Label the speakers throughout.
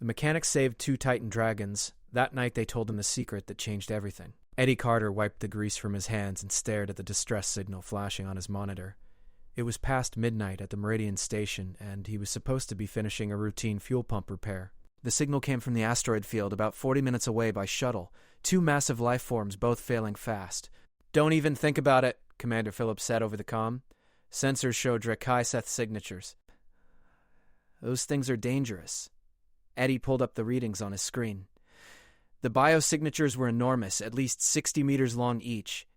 Speaker 1: The mechanics saved 2 Titan dragons. That night they told him the secret that changed everything. Eddie Carter wiped the grease from his hands and stared at the distress signal flashing on his monitor. It was past midnight at the Meridian station, and he was supposed to be finishing a routine fuel pump repair. The signal came from the asteroid field about 40 minutes away by shuttle, 2 massive life forms both failing fast. "Don't even think about it," Commander Phillips said over the comm. "Sensors show Drakai-Seth signatures." "Those things are dangerous." Eddie pulled up the readings on his screen. The biosignatures were enormous, at least 60 meters long each.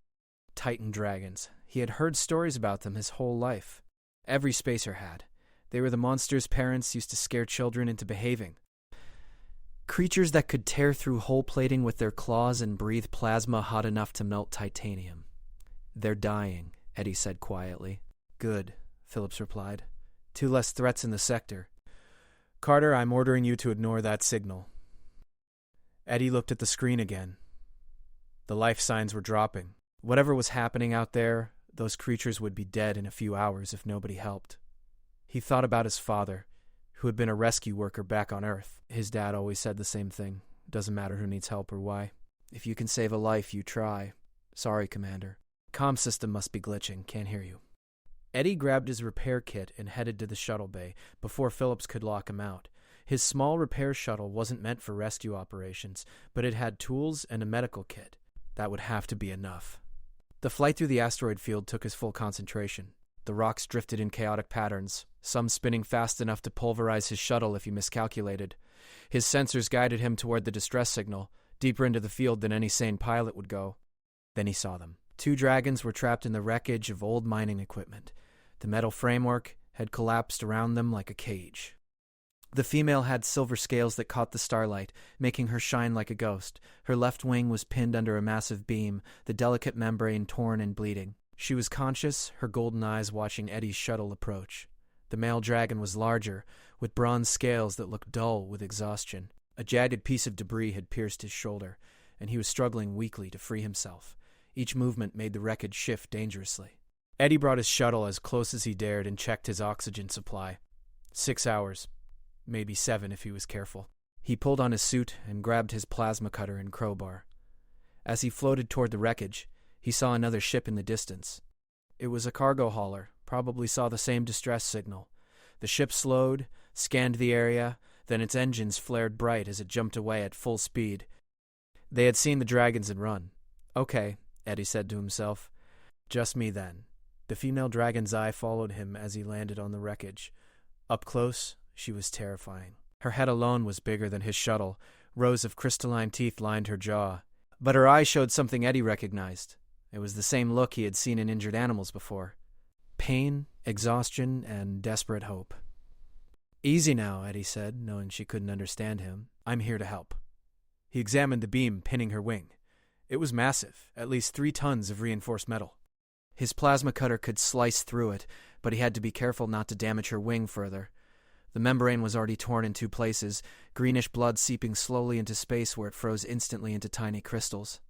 Speaker 1: Titan dragons. He had heard stories about them his whole life. Every spacer had. They were the monsters parents used to scare children into behaving. Creatures that could tear through hull plating with their claws and breathe plasma hot enough to melt titanium. "They're dying," Eddie said quietly. "Good," Phillips replied. 2 less threats in the sector. "Carter, I'm ordering you to ignore that signal." Eddie looked at the screen again. The life signs were dropping. Whatever was happening out there, those creatures would be dead in a few hours if nobody helped. He thought about his father, who had been a rescue worker back on Earth. His dad always said the same thing. Doesn't matter who needs help or why. If you can save a life, you try. "Sorry, Commander. Comm system must be glitching. Can't hear you." Eddie grabbed his repair kit and headed to the shuttle bay before Phillips could lock him out. His small repair shuttle wasn't meant for rescue operations, but it had tools and a medical kit. That would have to be enough. The flight through the asteroid field took his full concentration. The rocks drifted in chaotic patterns, some spinning fast enough to pulverize his shuttle if he miscalculated. His sensors guided him toward the distress signal, deeper into the field than any sane pilot would go. Then he saw them. 2 dragons were trapped in the wreckage of old mining equipment. The metal framework had collapsed around them like a cage. The female had silver scales that caught the starlight, making her shine like a ghost. Her left wing was pinned under a massive beam, the delicate membrane torn and bleeding. She was conscious, her golden eyes watching Eddie's shuttle approach. The male dragon was larger, with bronze scales that looked dull with exhaustion. A jagged piece of debris had pierced his shoulder, and he was struggling weakly to free himself. Each movement made the wreckage shift dangerously. Eddie brought his shuttle as close as he dared and checked his oxygen supply. 6 hours. Maybe 7 if he was careful. He pulled on his suit and grabbed his plasma cutter and crowbar. As he floated toward the wreckage, he saw another ship in the distance. It was a cargo hauler, probably saw the same distress signal. The ship slowed, scanned the area, then its engines flared bright as it jumped away at full speed. They had seen the dragons and run. "Okay," Eddie said to himself. "Just me then." The female dragon's eye followed him as he landed on the wreckage. Up close, she was terrifying. Her head alone was bigger than his shuttle. Rows of crystalline teeth lined her jaw. But her eyes showed something Eddie recognized. It was the same look he had seen in injured animals before. Pain, exhaustion, and desperate hope. "Easy now," Eddie said, knowing she couldn't understand him. "I'm here to help." He examined the beam pinning her wing. It was massive, at least 3 tons of reinforced metal. His plasma cutter could slice through it, but he had to be careful not to damage her wing further. The membrane was already torn in 2 places, greenish blood seeping slowly into space where it froze instantly into tiny crystals.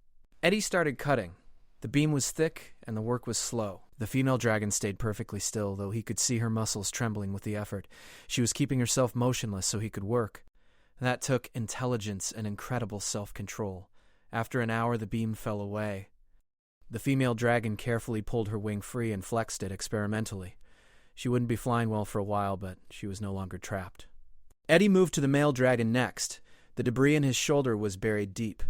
Speaker 1: Eddie started cutting. The beam was thick, and the work was slow. The female dragon stayed perfectly still, though he could see her muscles trembling with the effort. She was keeping herself motionless so he could work. That took intelligence and incredible self-control. After an hour, the beam fell away. The female dragon carefully pulled her wing free and flexed it experimentally. She wouldn't be flying well for a while, but she was no longer trapped. Eddie moved to the male dragon next. The debris in his shoulder was buried deep.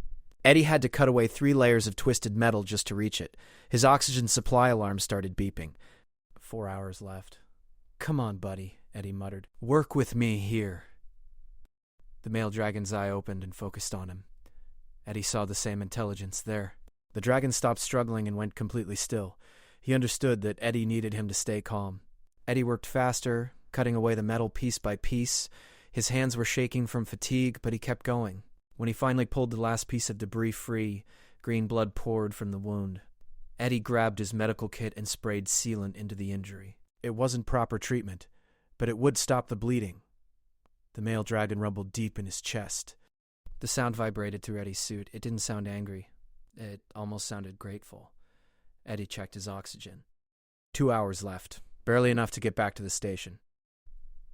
Speaker 1: Eddie had to cut away 3 layers of twisted metal just to reach it. His oxygen supply alarm started beeping. 4 hours left. "Come on, buddy," Eddie muttered. "Work with me here." The male dragon's eye opened and focused on him. Eddie saw the same intelligence there. The dragon stopped struggling and went completely still. He understood that Eddie needed him to stay calm. Eddie worked faster, cutting away the metal piece by piece. His hands were shaking from fatigue, but he kept going. When he finally pulled the last piece of debris free, green blood poured from the wound. Eddie grabbed his medical kit and sprayed sealant into the injury. It wasn't proper treatment, but it would stop the bleeding. The male dragon rumbled deep in his chest. The sound vibrated through Eddie's suit. It didn't sound angry. It almost sounded grateful. Eddie checked his oxygen. 2 hours left, barely enough to get back to the station.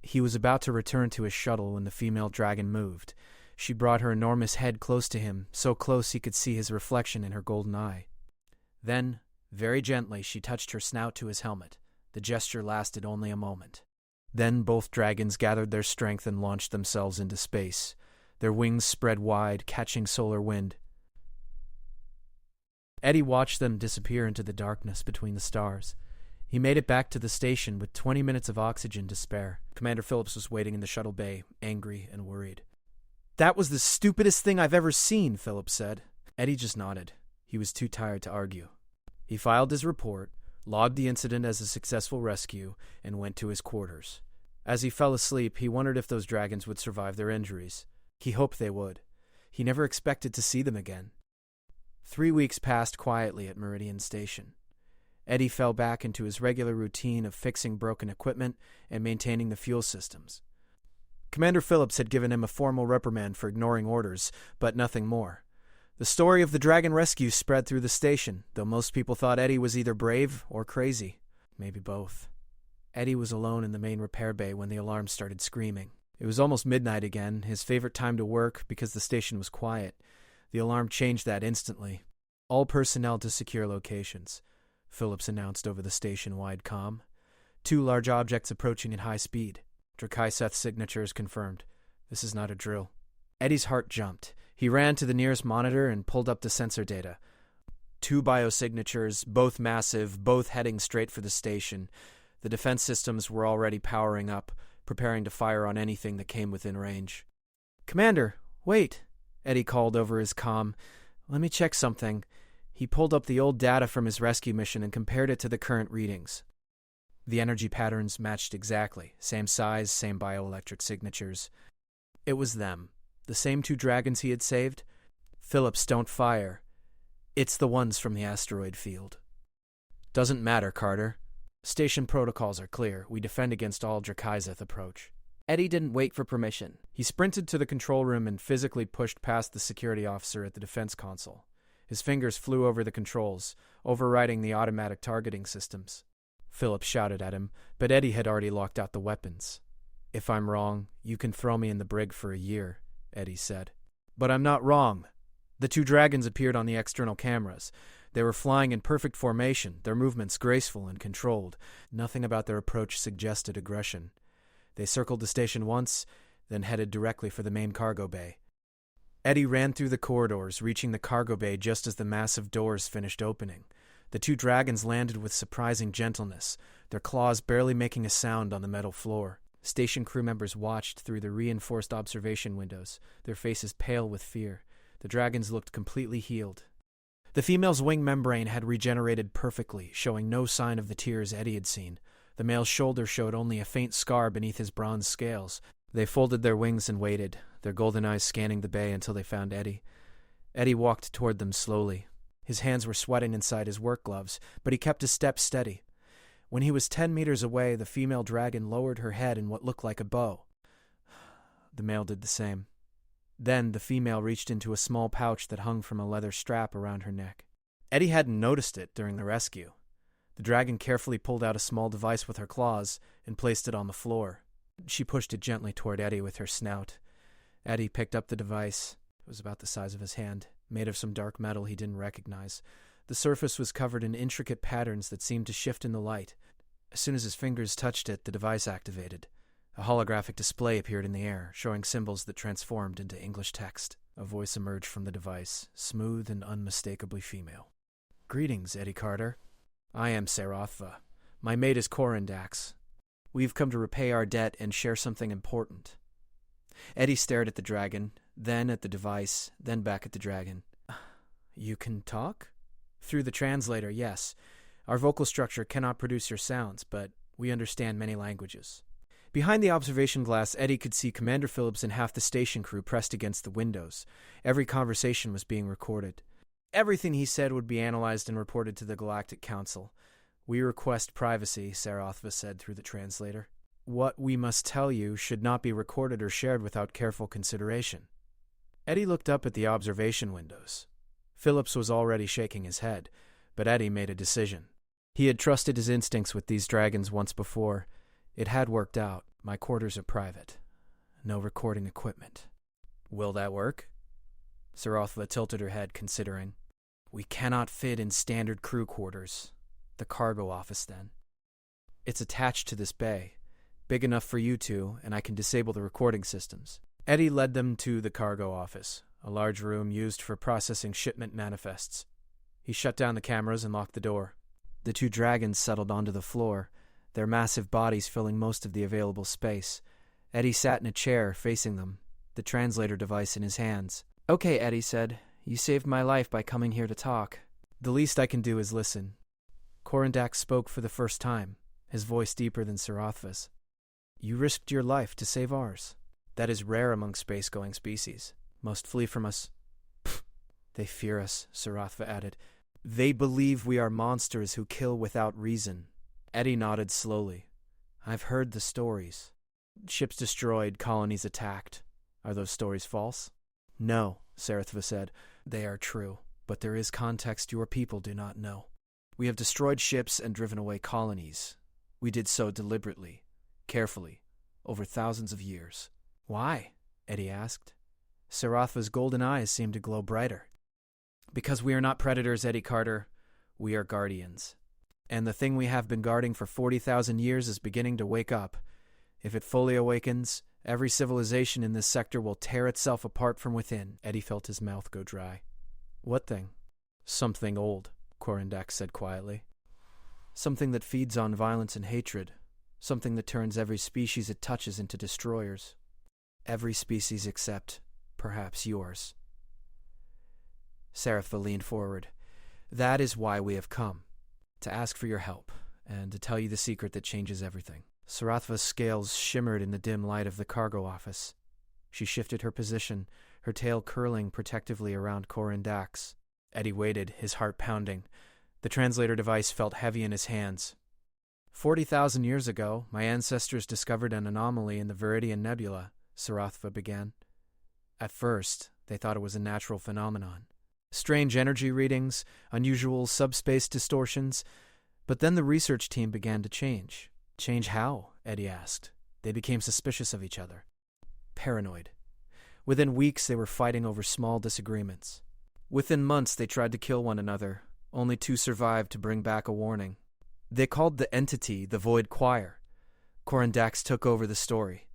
Speaker 1: He was about to return to his shuttle when the female dragon moved. She brought her enormous head close to him, so close he could see his reflection in her golden eye. Then, very gently, she touched her snout to his helmet. The gesture lasted only a moment. Then both dragons gathered their strength and launched themselves into space. Their wings spread wide, catching solar wind. Eddie watched them disappear into the darkness between the stars. He made it back to the station with 20 minutes of oxygen to spare. Commander Phillips was waiting in the shuttle bay, angry and worried. "That was the stupidest thing I've ever seen," Phillips said. Eddie just nodded. He was too tired to argue. He filed his report, logged the incident as a successful rescue, and went to his quarters. As he fell asleep, he wondered if those dragons would survive their injuries. He hoped they would. He never expected to see them again. 3 weeks passed quietly at Meridian Station. Eddie fell back into his regular routine of fixing broken equipment and maintaining the fuel systems. Commander Phillips had given him a formal reprimand for ignoring orders, but nothing more. The story of the dragon rescue spread through the station, though most people thought Eddie was either brave or crazy. Maybe both. Eddie was alone in the main repair bay when the alarm started screaming. It was almost midnight again, his favorite time to work because the station was quiet. The alarm changed that instantly. "All personnel to secure locations," Phillips announced over the station-wide comm. 2 large objects approaching at high speed. Drakaisath's signatures confirmed. This is not a drill. Eddie's heart jumped. He ran to the nearest monitor and pulled up the sensor data. 2 biosignatures, both massive, both heading straight for the station. The defense systems were already powering up, preparing to fire on anything that came within range. "Commander, wait," Eddie called over his comm. "Let me check something." He pulled up the old data from his rescue mission and compared it to the current readings. The energy patterns matched exactly. Same size, same bioelectric signatures. It was them. The same 2 dragons he had saved. "Phillips, don't fire. It's the ones from the asteroid field." "Doesn't matter, Carter. Station protocols are clear. We defend against all Drakaisath approach." Eddie didn't wait for permission. He sprinted to the control room and physically pushed past the security officer at the defense console. His fingers flew over the controls, overriding the automatic targeting systems. Phillips shouted at him, but Eddie had already locked out the weapons. "If I'm wrong, you can throw me in the brig for a year," Eddie said. "But I'm not wrong." The 2 dragons appeared on the external cameras. They were flying in perfect formation, their movements graceful and controlled. Nothing about their approach suggested aggression. They circled the station once, then headed directly for the main cargo bay. Eddie ran through the corridors, reaching the cargo bay just as the massive doors finished opening. The 2 dragons landed with surprising gentleness, their claws barely making a sound on the metal floor. Station crew members watched through the reinforced observation windows, their faces pale with fear. The dragons looked completely healed. The female's wing membrane had regenerated perfectly, showing no sign of the tears Eddie had seen. The male's shoulder showed only a faint scar beneath his bronze scales. They folded their wings and waited, their golden eyes scanning the bay until they found Eddie. Eddie walked toward them slowly. His hands were sweating inside his work gloves, but he kept his steps steady. When he was 10 meters away, the female dragon lowered her head in what looked like a bow. The male did the same. Then the female reached into a small pouch that hung from a leather strap around her neck. Eddie hadn't noticed it during the rescue. The dragon carefully pulled out a small device with her claws and placed it on the floor. She pushed it gently toward Eddie with her snout. Eddie picked up the device. It was about the size of his hand, made of some dark metal he didn't recognize. The surface was covered in intricate patterns that seemed to shift in the light. As soon as his fingers touched it, the device activated. A holographic display appeared in the air, showing symbols that transformed into English text. A voice emerged from the device, smooth and unmistakably female. "Greetings, Eddie Carter. I am Sarathva. My mate is Corindax. We've come to repay our debt and share something important." Eddie stared at the dragon, then at the device, then back at the dragon. "You can talk?" "Through the translator, yes. Our vocal structure cannot produce your sounds, but we understand many languages." Behind the observation glass, Eddie could see Commander Phillips and half the station crew pressed against the windows. Every conversation was being recorded. Everything he said would be analyzed and reported to the Galactic Council. "We request privacy," Sarathva said through the translator. "What we must tell you should not be recorded or shared without careful consideration." Eddie looked up at the observation windows. Phillips was already shaking his head, but Eddie made a decision. He had trusted his instincts with these dragons once before. It had worked out. My quarters are private. No recording equipment. Will that work? Sarathva tilted her head, considering. We cannot fit in standard crew quarters. The cargo office, then. It's attached to this bay. Big enough for you two, and I can disable the recording systems. Eddie led them to the cargo office, a large room used for processing shipment manifests. He shut down the cameras and locked the door. The two dragons settled onto the floor, their massive bodies filling most of the available space. Eddie sat in a chair facing them, the translator device in his hands. Okay, Eddie said. You saved my life by coming here to talk. The least I can do is listen. Corandax spoke for the first time, his voice deeper than Sarathva's. You risked your life to save ours. That is rare among space-going species. Most flee from us. Pfft, they fear us, Sarathva added. They believe we are monsters who kill without reason. Eddie nodded slowly. I've heard the stories. Ships destroyed, colonies attacked. Are those stories false? No, Sarathva said. They are true, but there is context your people do not know. We have destroyed ships and driven away colonies. We did so deliberately, carefully, over thousands of years. Why? Eddie asked. Sarathva's golden eyes seemed to glow brighter. Because we are not predators, Eddie Carter. We are guardians. And the thing we have been guarding for 40,000 years is beginning to wake up. If it fully awakens, every civilization in this sector will tear itself apart from within. Eddie felt his mouth go dry. What thing? Something old, Corandax said quietly. Something that feeds on violence and hatred. Something that turns every species it touches into destroyers. Every species except, perhaps, yours. Sarathva leaned forward. That is why we have come. To ask for your help, and to tell you the secret that changes everything. Sarathva's scales shimmered in the dim light of the cargo office. She shifted her position, her tail curling protectively around Corandax. Eddie waited, his heart pounding. The translator device felt heavy in his hands. 40,000 years ago, my ancestors discovered an anomaly in the Viridian Nebula, Sarathva began. At first, they thought it was a natural phenomenon. Strange energy readings, unusual subspace distortions. But then the research team began to change. Change how? Eddie asked. They became suspicious of each other. Paranoid. Within weeks, they were fighting over small disagreements. Within months, they tried to kill one another. Only two survived to bring back a warning. They called the entity the Void Choir. Corandax took over the story.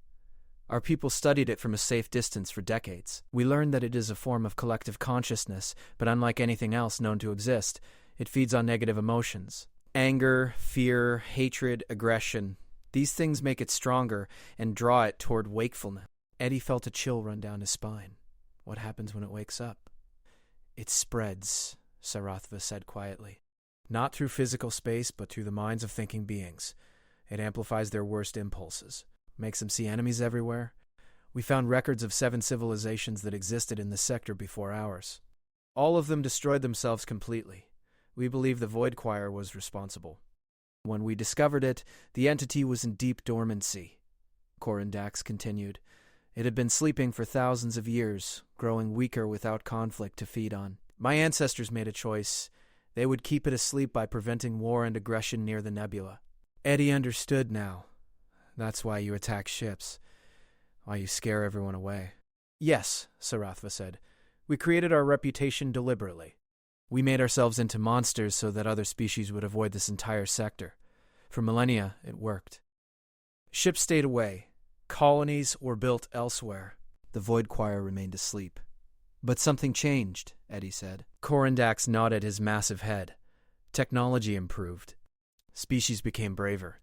Speaker 1: Our people studied it from a safe distance for decades. We learned that it is a form of collective consciousness, but unlike anything else known to exist, it feeds on negative emotions. Anger, fear, hatred, aggression. These things make it stronger and draw it toward wakefulness. Eddie felt a chill run down his spine. What happens when it wakes up? It spreads, Sarathva said quietly. Not through physical space, but through the minds of thinking beings. It amplifies their worst impulses. Makes them see enemies everywhere. We found records of 7 civilizations that existed in this sector before ours. All of them destroyed themselves completely. We believe the Void Choir was responsible. When we discovered it, the entity was in deep dormancy. Corandax continued. It had been sleeping for thousands of years, growing weaker without conflict to feed on. My ancestors made a choice. They would keep it asleep by preventing war and aggression near the nebula. Eddie understood now. That's why you attack ships. Why you scare everyone away. Yes, Sarathva said. We created our reputation deliberately. We made ourselves into monsters so that other species would avoid this entire sector. For millennia, it worked. Ships stayed away. Colonies were built elsewhere. The Void Choir remained asleep. But something changed, Eddie said. Corandax nodded his massive head. Technology improved. Species became braver.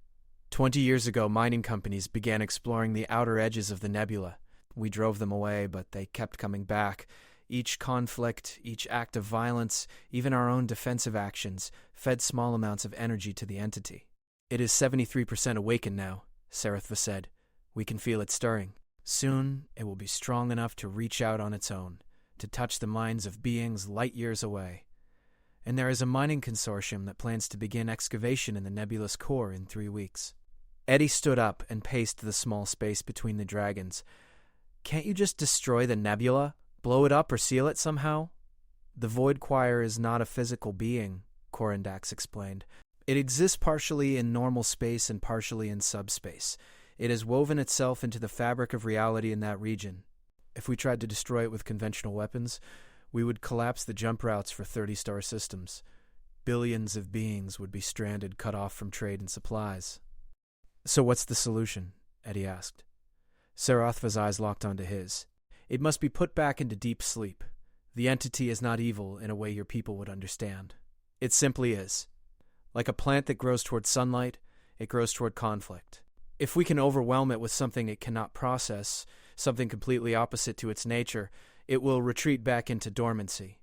Speaker 1: 20 years ago, mining companies began exploring the outer edges of the nebula. We drove them away, but they kept coming back. Each conflict, each act of violence, even our own defensive actions, fed small amounts of energy to the entity. It is 73% awakened now, Sarathva said. We can feel it stirring. Soon, it will be strong enough to reach out on its own, to touch the minds of beings light years away. And there is a mining consortium that plans to begin excavation in the nebula's core in 3 weeks. Eddie stood up and paced the small space between the dragons. Can't you just destroy the nebula? Blow it up or seal it somehow? The Void Choir is not a physical being, Corandax explained. It exists partially in normal space and partially in subspace. It has woven itself into the fabric of reality in that region. If we tried to destroy it with conventional weapons, we would collapse the jump routes for 30-star systems. Billions of beings would be stranded, cut off from trade and supplies. So what's the solution? Eddie asked. Sarathva's eyes locked onto his. It must be put back into deep sleep. The entity is not evil in a way your people would understand. It simply is. Like a plant that grows toward sunlight, it grows toward conflict. If we can overwhelm it with something it cannot process, something completely opposite to its nature, it will retreat back into dormancy.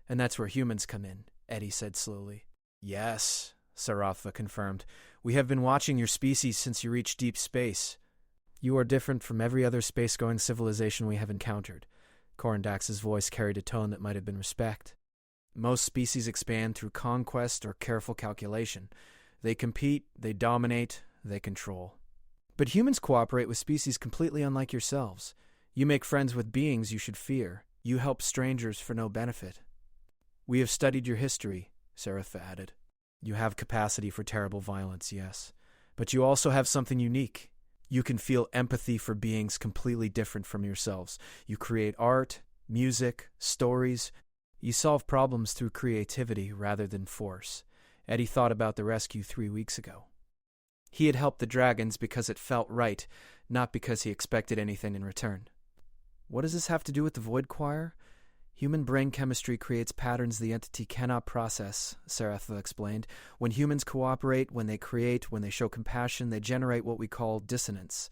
Speaker 1: And that's where humans come in, Eddie said slowly. Yes, Sarathva confirmed. We have been watching your species since you reached deep space. You are different from every other space-going civilization we have encountered. Corondax's voice carried a tone that might have been respect. Most species expand through conquest or careful calculation. They compete, they dominate, they control. But humans cooperate with species completely unlike yourselves. You make friends with beings you should fear. You help strangers for no benefit. We have studied your history, Sarathva added. You have capacity for terrible violence, yes. But you also have something unique. You can feel empathy for beings completely different from yourselves. You create art, music, stories. You solve problems through creativity rather than force. Eddie thought about the rescue 3 weeks ago. He had helped the dragons because it felt right, not because he expected anything in return. What does this have to do with the Void Choir? Human brain chemistry creates patterns the entity cannot process, Sarathva explained. When humans cooperate, when they create, when they show compassion, they generate what we call dissonance.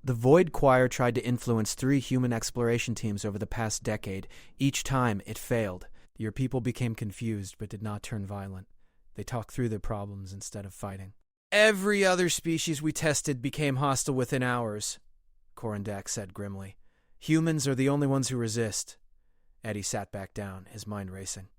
Speaker 1: The Void Choir tried to influence 3 human exploration teams over the past decade. Each time, it failed. Your people became confused but did not turn violent. They talked through their problems instead of fighting. Every other species we tested became hostile within hours, Corondax said grimly. Humans are the only ones who resist. Eddie sat back down, his mind racing.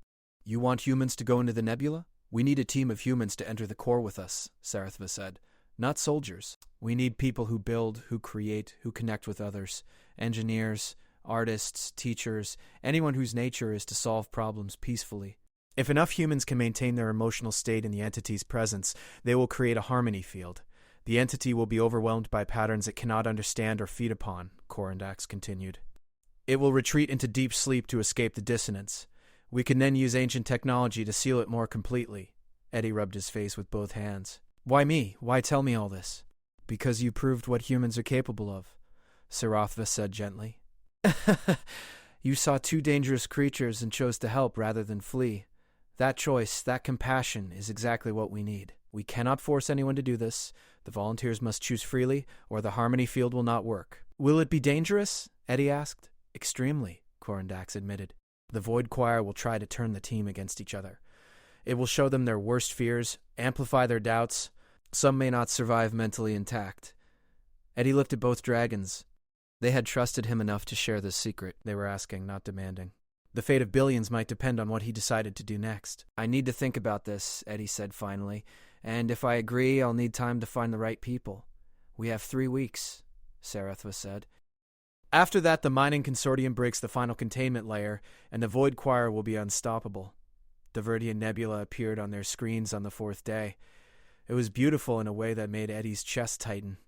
Speaker 1: You want humans to go into the nebula? We need a team of humans to enter the core with us, Sarathva said. Not soldiers. We need people who build, who create, who connect with others. Engineers, artists, teachers, anyone whose nature is to solve problems peacefully. If enough humans can maintain their emotional state in the entity's presence, they will create a harmony field. The entity will be overwhelmed by patterns it cannot understand or feed upon, Corondax continued. It will retreat into deep sleep to escape the dissonance. We can then use ancient technology to seal it more completely. Eddie rubbed his face with both hands. Why me? Why tell me all this? Because you proved what humans are capable of, Sarathva said gently. You saw 2 dangerous creatures and chose to help rather than flee. That choice, that compassion, is exactly what we need. We cannot force anyone to do this. The volunteers must choose freely, or the harmony field will not work. Will it be dangerous? Eddie asked. Extremely, Corondax admitted. The Void Choir will try to turn the team against each other. It will show them their worst fears, amplify their doubts. Some may not survive mentally intact. Eddie looked at both dragons. They had trusted him enough to share this secret. They were asking, not demanding. The fate of billions might depend on what he decided to do next. I need to think about this, Eddie said finally. And if I agree, I'll need time to find the right people. We have 3 weeks, Sarathva said. After that, the mining consortium breaks the final containment layer, and the Void Choir will be unstoppable. Divertian Nebula appeared on their screens on the 4th day. It was beautiful in a way that made Eddie's chest tighten.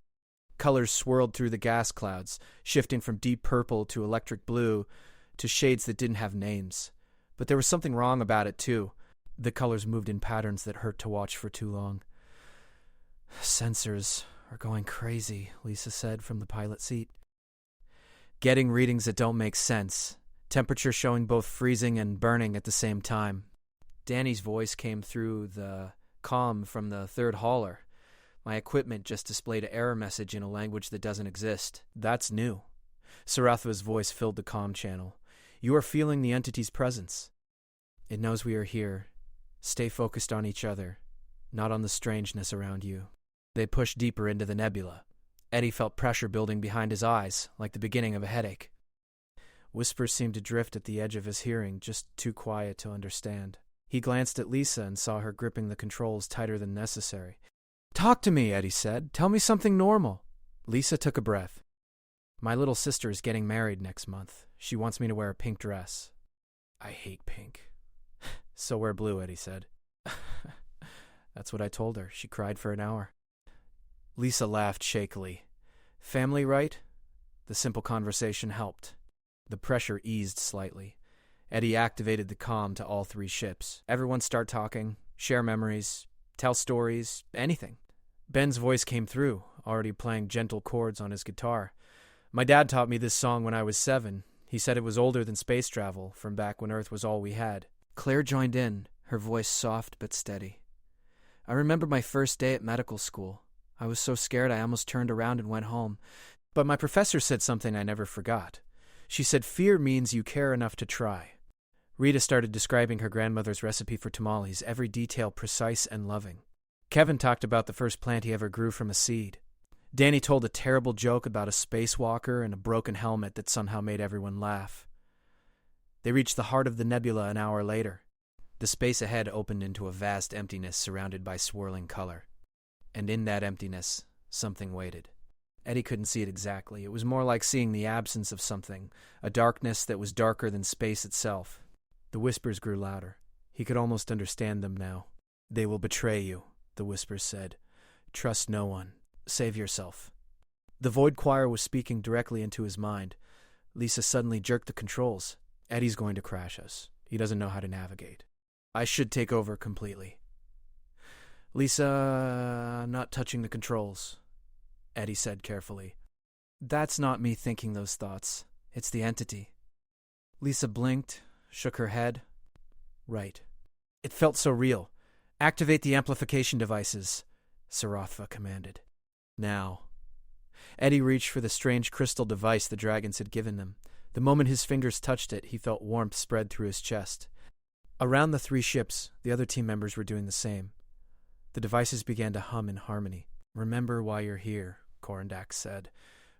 Speaker 1: Colors swirled through the gas clouds, shifting from deep purple to electric blue to shades that didn't have names. But there was something wrong about it, too. The colors moved in patterns that hurt to watch for too long. Sensors are going crazy, Lisa said from the pilot seat. Getting readings that don't make sense. Temperature showing both freezing and burning at the same time. Danny's voice came through the comm from the 3rd hauler. My equipment just displayed an error message in a language that doesn't exist. That's new. Sarathva's voice filled the comm channel. You are feeling the entity's presence. It knows we are here. Stay focused on each other, not on the strangeness around you. They pushed deeper into the nebula. Eddie felt pressure building behind his eyes, like the beginning of a headache. Whispers seemed to drift at the edge of his hearing, just too quiet to understand. He glanced at Lisa and saw her gripping the controls tighter than necessary. Talk to me, Eddie said. Tell me something normal. Lisa took a breath. My little sister is getting married next month. She wants me to wear a pink dress. I hate pink. So wear blue, Eddie said. That's what I told her. She cried for an hour. Lisa laughed shakily. Family, right? The simple conversation helped. The pressure eased slightly. Eddie activated the comm to all 3 ships. Everyone start talking, share memories, tell stories, anything. Ben's voice came through, already playing gentle chords on his guitar. My dad taught me this song when I was 7. He said it was older than space travel, from back when Earth was all we had. Claire joined in, her voice soft but steady. I remember my first day at medical school. I was so scared I almost turned around and went home. But my professor said something I never forgot. She said fear means you care enough to try. Rita started describing her grandmother's recipe for tamales, every detail precise and loving. Kevin talked about the first plant he ever grew from a seed. Danny told a terrible joke about a spacewalker and a broken helmet that somehow made everyone laugh. They reached the heart of the nebula an hour later. The space ahead opened into a vast emptiness surrounded by swirling color. And in that emptiness, something waited. Eddie couldn't see it exactly. It was more like seeing the absence of something, a darkness that was darker than space itself. The whispers grew louder. He could almost understand them now. They will betray you, the whispers said. Trust no one. Save yourself. The Void Choir was speaking directly into his mind. Lisa suddenly jerked the controls. Eddie's going to crash us. He doesn't know how to navigate. I should take over completely. Lisa, not touching the controls, Eddie said carefully. That's not me thinking those thoughts. It's the entity. Lisa blinked, shook her head. Right. It felt so real. Activate the amplification devices, Saratha commanded. Now. Eddie reached for the strange crystal device the dragons had given them. The moment his fingers touched it, he felt warmth spread through his chest. Around the 3 ships, the other team members were doing the same. The devices began to hum in harmony. Remember why you're here, Corandax said.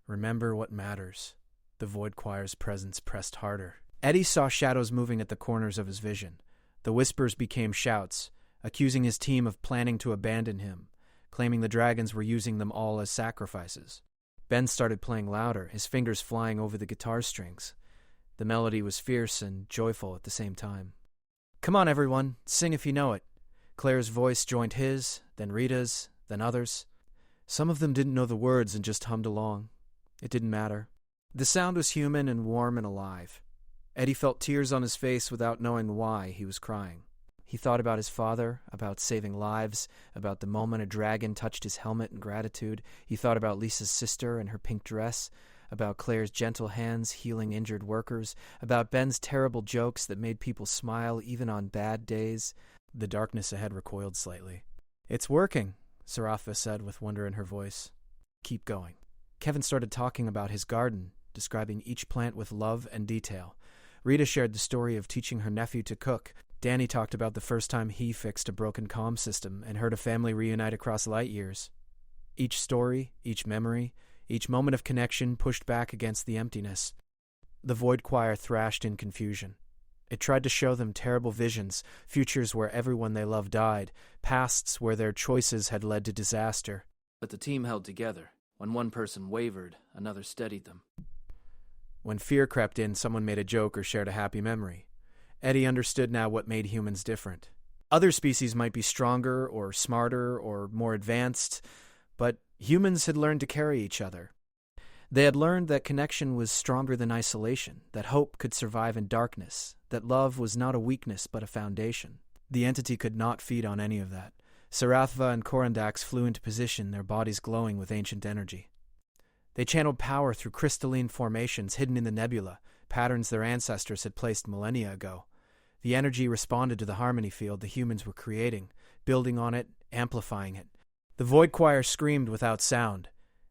Speaker 1: Remember what matters. The Void Choir's presence pressed harder. Eddie saw shadows moving at the corners of his vision. The whispers became shouts, accusing his team of planning to abandon him, claiming the dragons were using them all as sacrifices. Ben started playing louder, his fingers flying over the guitar strings. The melody was fierce and joyful at the same time. Come on, everyone, sing if you know it. Claire's voice joined his, then Rita's, then others. Some of them didn't know the words and just hummed along. It didn't matter. The sound was human and warm and alive. Eddie felt tears on his face without knowing why he was crying. He thought about his father, about saving lives, about the moment a dragon touched his helmet in gratitude. He thought about Lisa's sister and her pink dress, about Claire's gentle hands healing injured workers, about Ben's terrible jokes that made people smile even on bad days. The darkness ahead recoiled slightly. It's working, Saratha said with wonder in her voice. Keep going. Kevin started talking about his garden, describing each plant with love and detail. Rita shared the story of teaching her nephew to cook. Danny talked about the first time he fixed a broken comm system and heard a family reunite across light years. Each story, each memory, each moment of connection pushed back against the emptiness. The Void Choir thrashed in confusion. It tried to show them terrible visions, futures where everyone they loved died, pasts where their choices had led to disaster. But the team held together. When one person wavered, another steadied them. When fear crept in, someone made a joke or shared a happy memory. Eddie understood now what made humans different. Other species might be stronger or smarter or more advanced, but humans had learned to carry each other. They had learned that connection was stronger than isolation, that hope could survive in darkness, that love was not a weakness but a foundation. The entity could not feed on any of that. Saratha and Corandax flew into position, their bodies glowing with ancient energy. They channeled power through crystalline formations hidden in the nebula, patterns their ancestors had placed millennia ago. The energy responded to the harmony field the humans were creating, building on it, amplifying it. The Void Choir screamed without sound.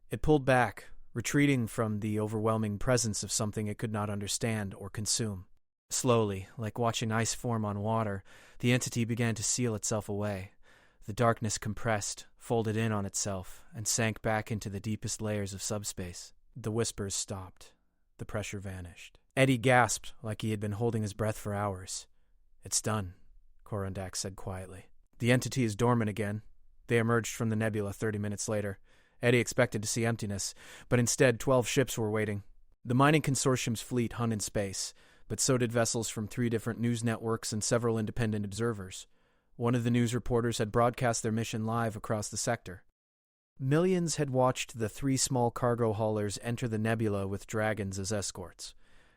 Speaker 1: It pulled back, retreating from the overwhelming presence of something it could not understand or consume. Slowly, like watching ice form on water, the entity began to seal itself away. The darkness compressed, folded in on itself, and sank back into the deepest layers of subspace. The whispers stopped. The pressure vanished. Eddie gasped like he had been holding his breath for hours. It's done, Corandax said quietly. The entity is dormant again. They emerged from the nebula 30 minutes later. Eddie expected to see emptiness, but instead 12 ships were waiting. The mining consortium's fleet hung in space, but so did vessels from 3 different news networks and several independent observers. One of the news reporters had broadcast their mission live across the sector. Millions had watched the 3 small cargo haulers enter the nebula with dragons as escorts.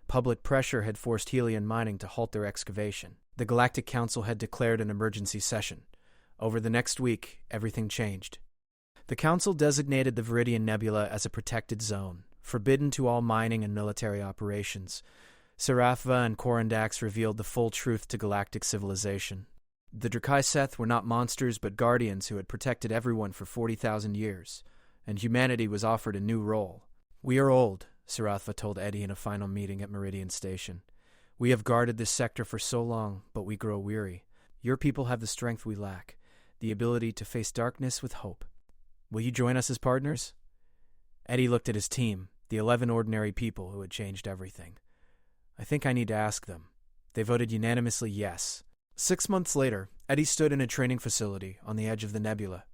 Speaker 1: Public pressure had forced Helion mining to halt their excavation. The Galactic Council had declared an emergency session. Over the next week, everything changed. The Council designated the Viridian Nebula as a protected zone, forbidden to all mining and military operations. Seraphva and Korandax revealed the full truth to galactic civilization. The Drakai were not monsters but guardians who had protected everyone for 40,000 years, and humanity was offered a new role. "We are old," Seraphva told Eddie in a final meeting at Meridian Station. "We have guarded this sector for so long, but we grow weary. Your people have the strength we lack, the ability to face darkness with hope. Will you join us as partners?" Eddie looked at his team, the 11 ordinary people who had changed everything. "I think I need to ask them." They voted unanimously yes. 6 months later, Eddie stood in a training facility on the edge of the nebula.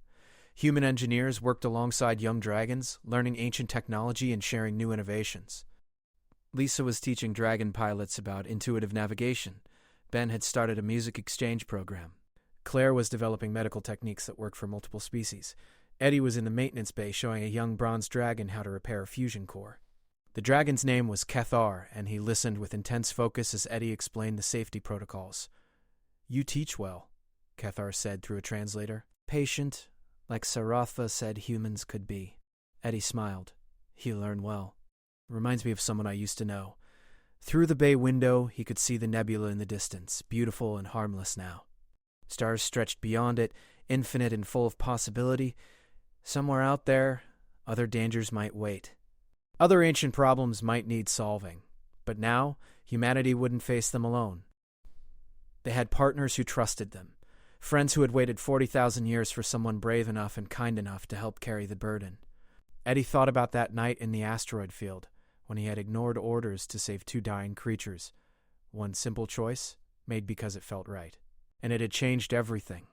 Speaker 1: Human engineers worked alongside young dragons, learning ancient technology and sharing new innovations. Lisa was teaching dragon pilots about intuitive navigation. Ben had started a music exchange program. Claire was developing medical techniques that worked for multiple species. Eddie was in the maintenance bay showing a young bronze dragon how to repair a fusion core. The dragon's name was Kethar, and he listened with intense focus as Eddie explained the safety protocols. "You teach well," Kethar said through a translator. "Patient, like Seraphva said humans could be." Eddie smiled. "You learn well. Reminds me of someone I used to know." Through the bay window, he could see the nebula in the distance, beautiful and harmless now. Stars stretched beyond it, infinite and full of possibility. Somewhere out there, other dangers might wait. Other ancient problems might need solving. But now, humanity wouldn't face them alone. They had partners who trusted them, friends who had waited 40,000 years for someone brave enough and kind enough to help carry the burden. Eddie thought about that night in the asteroid field, when he had ignored orders to save 2 dying creatures. One simple choice, made because it felt right. And it had changed everything.